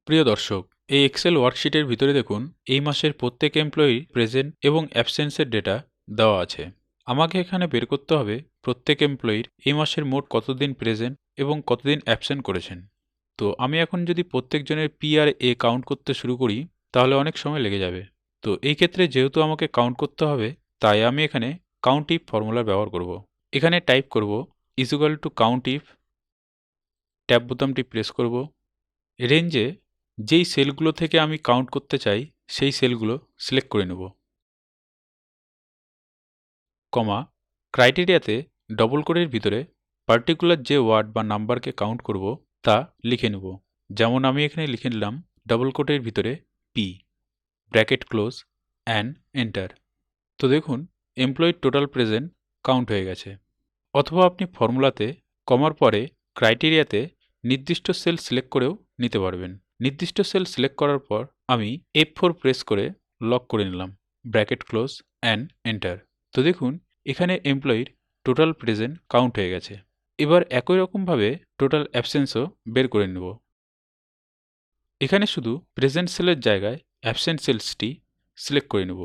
প্রিয় দর্শক, এই এক্সেল ওয়ার্কশিটের ভিতরে দেখুন এই মাসের প্রত্যেক এমপ্লয়ির প্রেজেন্ট এবং অ্যাবসেন্সের ডেটা দেওয়া আছে। আমাকে এখানে বের করতে হবে প্রত্যেক এমপ্লয়ির এই মাসের মোট কতদিন প্রেজেন্ট এবং কতদিন অ্যাবসেন্ট করেছেন। তো আমি এখন যদি প্রত্যেকজনের পি আর এ কাউন্ট করতে শুরু করি তাহলে অনেক সময় লেগে যাবে। তো এই ক্ষেত্রে যেহেতু আমাকে কাউন্ট করতে হবে, তাই আমি এখানে কাউন্টিফ ফর্মুলা ব্যবহার করব। এখানে টাইপ করব ইকুয়াল টু কাউন্টিফ, ট্যাব বোতামটি প্রেস করব। রেঞ্জে যেই সেলগুলো থেকে আমি কাউন্ট করতে চাই সেই সেলগুলো সিলেক্ট করে নেব, কমা ক্রাইটেরিয়াতে ডবল কোডের ভিতরে পার্টিকুলার যে ওয়ার্ড বা নাম্বারকে কাউন্ট করব তা লিখে নেব। যেমন আমি এখানে লিখে নিলাম ডবল কোডের ভিতরে P, bracket close and enter. তো দেখুন এমপ্লয়ির টোটাল প্রেজেন্ট কাউন্ট হয়ে গেছে। অথবা আপনি ফর্মুলাতে কমার পরে ক্রাইটেরিয়াতে নির্দিষ্ট সেল সিলেক্ট করেও নিতে পারবেন। নির্দিষ্ট সেল সিলেক্ট করার পর আমি F4 প্রেস করে লক করে নিলাম, ব্র্যাকেট ক্লোজ অ্যান্ড এন্টার। তো দেখুন এখানে এমপ্লয়ির টোটাল প্রেজেন্ট কাউন্ট হয়ে গেছে। এবার একই রকমভাবে টোটাল অ্যাবসেন্সও বের করে নেব। এখানে শুধু প্রেজেন্ট সেলের জায়গায় অ্যাবসেন্ট সেলসটি সিলেক্ট করে নেব,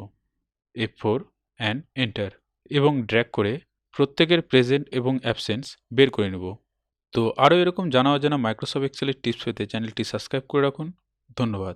F4 অ্যান্ড এন্টার, এবং ড্র্যাগ করে প্রত্যেকের প্রেজেন্ট এবং অ্যাবসেন্স বের করে নেব। তো আরও এরকম জানা অজানা মাইক্রোসফট এক্সেলের টিপস পেতে চ্যানেলটি সাবস্ক্রাইব করে রাখুন। ধন্যবাদ।